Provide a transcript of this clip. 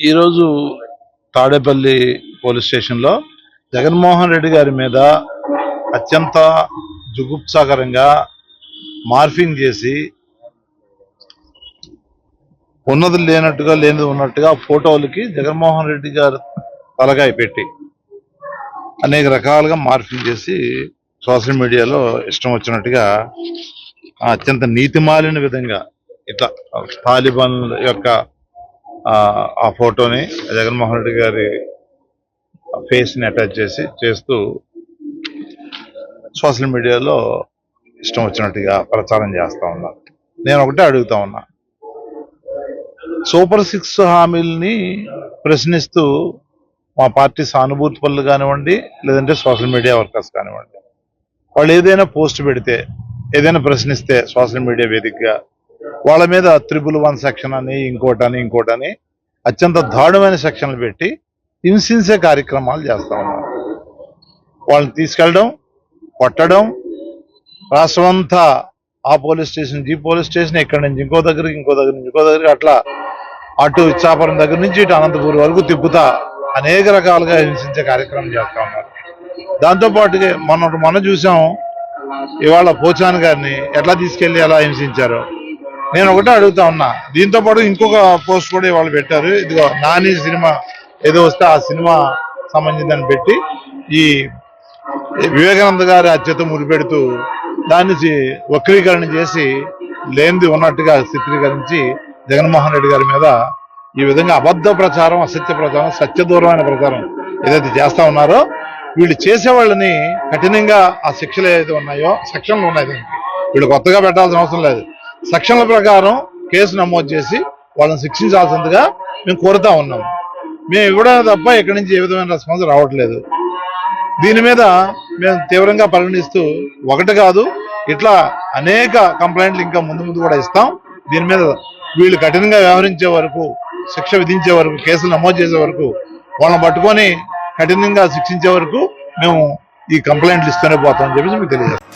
ఈరోజు తాడేపల్లి పోలీస్ స్టేషన్లో జగన్మోహన్ రెడ్డి గారి మీద అత్యంత జుగుప్సాకరంగా మార్ఫింగ్ చేసి ఉన్నది లేనట్టుగా లేనిది ఉన్నట్టుగా ఫోటోలకి జగన్మోహన్ రెడ్డి గారు తలకాయ పెట్టి అనేక రకాలుగా మార్ఫింగ్ చేసి సోషల్ మీడియాలో ఇష్టం వచ్చినట్టుగా అత్యంత నీతిమాలిన విధంగా ఇట్లా తాలిబాన్ యొక్క ఆ ఫోటోని జగన్మోహన్ రెడ్డి గారి ఫేస్ని అటాచ్ చేస్తూ సోషల్ మీడియాలో ఇష్టం వచ్చినట్టుగా ప్రచారం చేస్తా ఉన్నా. నేను ఒకటే అడుగుతా ఉన్నా, సూపర్ 6 హామీలని ప్రశ్నిస్తూ మా పార్టీ సానుభూతి పనులు కానివ్వండి, లేదంటే సోషల్ మీడియా వర్కర్స్ కానివ్వండి, వాళ్ళు ఏదైనా పోస్ట్ పెడితే, ఏదైనా ప్రశ్నిస్తే సోషల్ మీడియా వేదికగా వాళ్ళ మీద 111 సెక్షన్ అని ఇంకోటని అత్యంత దారుణమైన సెక్షన్లు పెట్టి హింసించే కార్యక్రమాలు చేస్తా ఉన్నారు. వాళ్ళని తీసుకెళ్ళడం, కొట్టడం, రాష్ట్రం అంతా ఆ పోలీస్ స్టేషన్, ఈ పోలీస్ స్టేషన్, ఇక్కడి నుంచి ఇంకో దగ్గరికి అట్లా అటు ఇచ్చాపురం దగ్గర నుంచి ఇటు అనంతపురం వరకు తిప్పుతా అనేక రకాలుగా హింసించే కార్యక్రమం చేస్తా ఉన్నారు. దాంతోపాటుగా మొన్న చూసాం, ఇవాళ పోచాన్ గారిని ఎట్లా తీసుకెళ్లి ఎలా హింసించారో. నేను ఒకటే అడుగుతా ఉన్నా, దీంతో పాటు ఇంకొక పోస్ట్ కూడా వాళ్ళు పెట్టారు. ఇదిగో నాని సినిమా ఏదో వస్తే ఆ సినిమా సంబంధిందని పెట్టి ఈ వివేకానంద గారి హత్యతో ముడిపెడుతూ దాన్ని వక్రీకరణ చేసి లేనిది ఉన్నట్టుగా చిత్రీకరించి జగన్మోహన్ రెడ్డి గారి మీద ఈ విధంగా అబద్ధ ప్రచారం, అసత్య ప్రచారం, సత్యదూరమైన ప్రచారం ఏదైతే చేస్తా ఉన్నారో, వీళ్ళు చేసేవాళ్ళని కఠినంగా ఆ శిక్షలు ఏదైతే ఉన్నాయో, సెక్షన్లు ఉన్నాయి, వీళ్ళు కొత్తగా పెట్టాల్సిన అవసరం లేదు, సెక్షన్ల ప్రకారం కేసు నమోదు చేసి వాళ్ళని శిక్షించాల్సిందిగా మేము కోరుతా ఉన్నాం. మేము ఇవ్వడం తప్ప ఇక్కడి నుంచి ఏ విధమైన రెస్పాన్స్ రావట్లేదు. దీని మీద మేము తీవ్రంగా పరిగణిస్తూ ఒకటి కాదు ఇట్లా అనేక కంప్లైంట్లు ఇంకా ముందు కూడా ఇస్తాం. దీని మీద వీళ్ళు కఠినంగా వ్యవహరించే వరకు, శిక్ష విధించే వరకు, కేసులు నమోదు చేసే వరకు, వాళ్ళని పట్టుకొని కఠినంగా శిక్షించే వరకు మేము ఈ కంప్లైంట్లు ఇస్తూనే పోతామని చెప్పేసి మీకు తెలియజేస్తాం.